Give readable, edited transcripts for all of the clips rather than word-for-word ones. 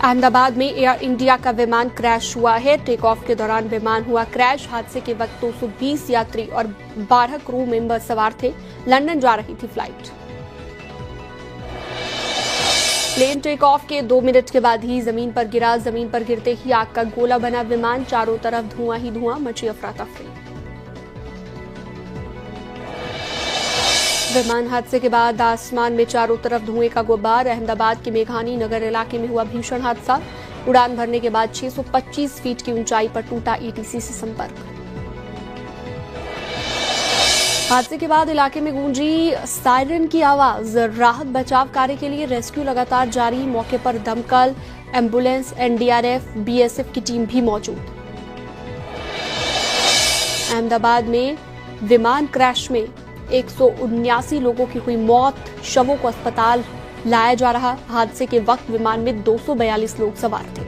अहमदाबाद में air India का विमान क्रैश हुआ है। टेक ऑफ के दौरान विमान हुआ क्रैश। हादसे के वक्त 220 यात्री और 12 क्रू मेंबर सवार थे। लंदन जा रही थी फ्लाइट। प्लेन टेक ऑफ के 2 मिनट के बाद ही जमीन पर गिरा। जमीन पर गिरते ही आग का गोला बना विमान। चारों तरफ धुआं ही धुआं, मची अफरा तफरी। विमान हादसे के बाद आसमान में चारों तरफ धुएं का गुब्बार। अहमदाबाद के मेघानी नगर इलाके में हुआ भीषण हादसा। उड़ान भरने के बाद 625 फीट की ऊंचाई पर टूटा एटीसी से संपर्क। हादसे के बाद इलाके में गूंजी सायरन की आवाज। राहत बचाव कार्य के लिए रेस्क्यू लगातार जारी। मौके पर दमकल, एम्बुलेंस, एनडीआरएफ, बीएसएफ की टीम भी मौजूद। अहमदाबाद में विमान क्रैश में 179 लोगों की हुई मौत। शवों को अस्पताल लाया जा रहा। हादसे के वक्त विमान में 242 लोग सवार थे।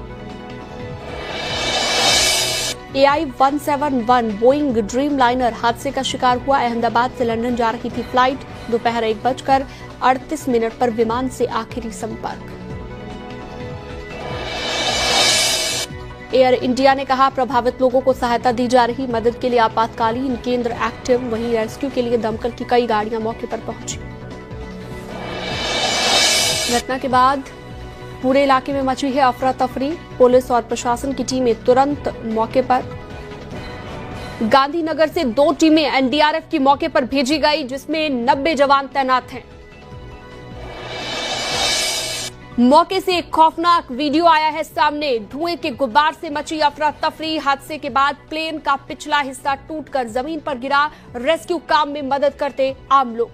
AI-171 बोइंग ड्रीम लाइनर हादसे का शिकार हुआ। अहमदाबाद से लंदन जा रही थी फ्लाइट। दोपहर 1:38 पर विमान से आखिरी संपर्क। एयर इंडिया ने कहा प्रभावित लोगों को सहायता दी जा रही। मदद के लिए आपातकालीन केंद्र एक्टिव। वहीं रेस्क्यू के लिए दमकल की कई गाड़ियां मौके पर पहुंची। घटना के बाद पूरे इलाके में मची है अफरा तफरी। पुलिस और प्रशासन की टीमें तुरंत मौके पर। गांधीनगर से 2 टीमें एनडीआरएफ की मौके पर भेजी गई, जिसमें 90 जवान तैनात हैं। मौके से एक खौफनाक वीडियो आया है सामने। धुएं के गुब्बार से मची अफरा तफरी। हादसे के बाद प्लेन का पिछला हिस्सा टूटकर जमीन पर गिरा। रेस्क्यू काम में मदद करते आम लोग।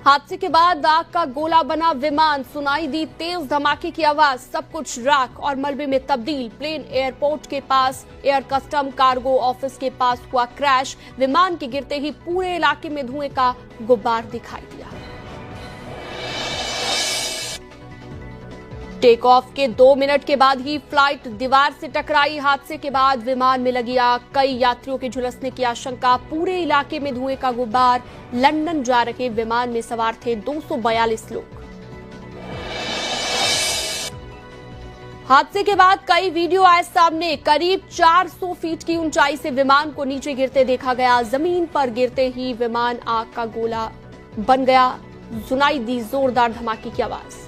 हादसे के बाद आग का गोला बना विमान। सुनाई दी तेज धमाके की आवाज। सब कुछ राख और मलबे में तब्दील। प्लेन एयरपोर्ट के पास एयर कस्टम कार्गो ऑफिस के पास हुआ क्रैश। विमान के गिरते ही पूरे इलाके में धुएं का गुब्बार दिखाई दिया। टेक ऑफ के 2 मिनट के बाद ही फ्लाइट दीवार से टकराई। हादसे के बाद विमान में लगी आग। कई यात्रियों के झुलसने की आशंका। पूरे इलाके में धुएं का गुब्बार। लंदन जा रहे विमान में सवार थे 242 लोग। हादसे के बाद कई वीडियो आए सामने। करीब 400 फीट की ऊंचाई से विमान को नीचे गिरते देखा गया। जमीन पर गिरते ही विमान आग का गोला बन गया। सुनाई दी जोरदार धमाके की आवाज।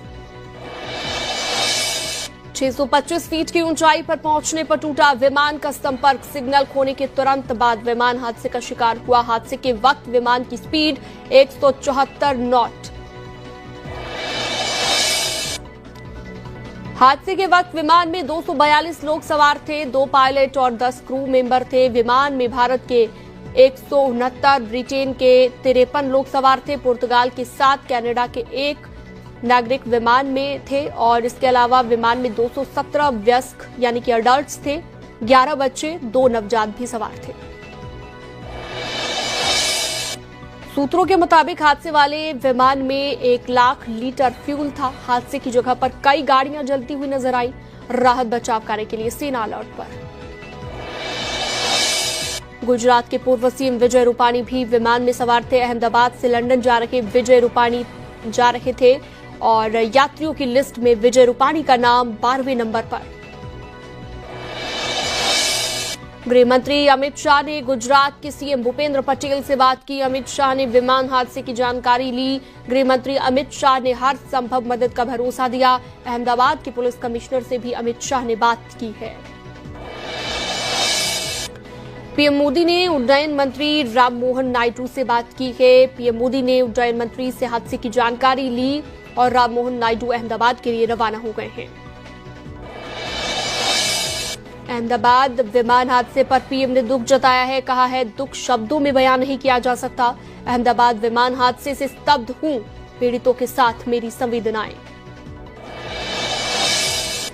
625 फीट की ऊंचाई पर पहुंचने पर टूटा विमान का संपर्क। सिग्नल खोने के तुरंत बाद विमान हादसे का शिकार हुआ। हादसे के वक्त विमान की स्पीड 174 नॉट। हादसे के वक्त विमान में 242 लोग सवार थे। 2 पायलट और 10 क्रू मेंबर थे। विमान में भारत के 169, ब्रिटेन के 53 लोग सवार थे। पुर्तगाल के 7, कनाडा के 1 नागरिक विमान में थे और इसके अलावा विमान में 217 वयस्क यानी कि अडल्ट्स थे। 11 बच्चे, 2 नवजात भी सवार थे। सूत्रों के मुताबिक हादसे वाले विमान में 1 लाख लीटर फ्यूल था। हादसे की जगह पर कई गाड़ियां जलती हुई नजर आई। राहत बचाव कार्य के लिए सेना अलर्ट पर। गुजरात के पूर्व सीएम विजय रूपाणी भी विमान में सवार थे। अहमदाबाद से लंदन जा रहे विजय रूपाणी जा रहे थे और यात्रियों की लिस्ट में विजय रूपाणी का नाम 12वें नंबर पर। गृह मंत्री अमित शाह ने गुजरात के सीएम भूपेंद्र पटेल से बात की। अमित शाह ने विमान हादसे की जानकारी ली। गृह मंत्री अमित शाह ने हर संभव मदद का भरोसा दिया। अहमदाबाद के पुलिस कमिश्नर से भी अमित शाह ने बात की है। पीएम मोदी ने उड्डयन मंत्री राममोहन नायडू से बात की है। पीएम मोदी ने उड्डयन मंत्री से हादसे की जानकारी ली और राममोहन नायडू अहमदाबाद के लिए रवाना हो गए हैं। अहमदाबाद विमान हादसे पर पीएम ने दुख जताया है। कहा है दुख शब्दों में बयान नहीं किया जा सकता। अहमदाबाद विमान हादसे से स्तब्ध हूं। पीड़ितों के साथ मेरी संवेदनाएं।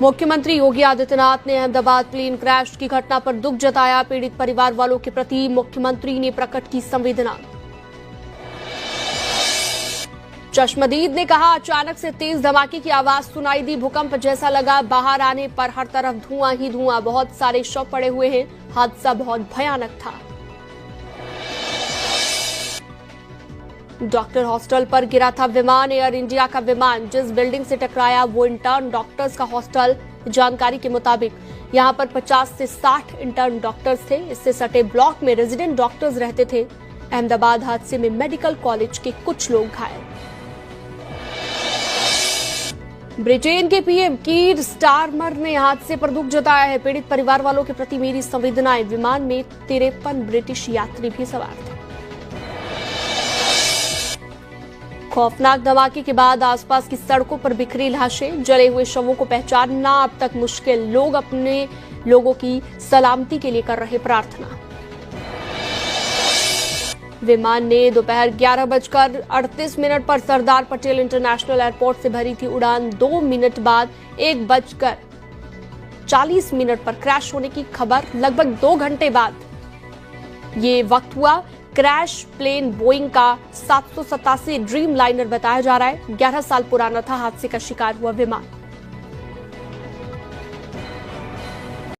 मुख्यमंत्री योगी आदित्यनाथ ने अहमदाबाद प्लेन क्रैश की घटना पर दुख जताया। पीड़ित परिवार वालों के प्रति मुख्यमंत्री ने प्रकट की संवेदना। चश्मदीद ने कहा अचानक से तेज धमाके की आवाज सुनाई दी। भूकंप जैसा लगा। बाहर आने पर हर तरफ धुआं ही धुआं। बहुत सारे शव पड़े हुए हैं। हादसा बहुत भयानक था। डॉक्टर हॉस्टल पर गिरा था विमान। एयर इंडिया का विमान जिस बिल्डिंग से टकराया वो इंटर्न डॉक्टर्स का हॉस्टल। जानकारी के मुताबिक यहां पर 50 से 60 इंटर्न डॉक्टर्स थे। इससे सटे ब्लॉक में रेजिडेंट डॉक्टर्स रहते थे। अहमदाबाद हादसे में मेडिकल कॉलेज के कुछ लोग घायल। ब्रिटेन के पीएम कीर स्टारमर ने हादसे पर दुख जताया है। पीड़ित परिवार वालों के प्रति मेरी संवेदनाएं। विमान में 53 ब्रिटिश यात्री भी सवार थे। खौफनाक धमाके के बाद आसपास की सड़कों पर बिखरी लाशें। जले हुए शवों को पहचानना अब तक मुश्किल। लोग अपने लोगों की सलामती के लिए कर रहे प्रार्थना। विमान ने दोपहर 11:38 पर सरदार पटेल इंटरनेशनल एयरपोर्ट से भरी थी उड़ान। 2 मिनट बाद 1:40 पर क्रैश होने की खबर। लगभग 2 घंटे बाद ये वक्त हुआ। क्रैश प्लेन बोइंग का 787 ड्रीम लाइनर बताया जा रहा है। 11 साल पुराना था हादसे का शिकार हुआ विमान।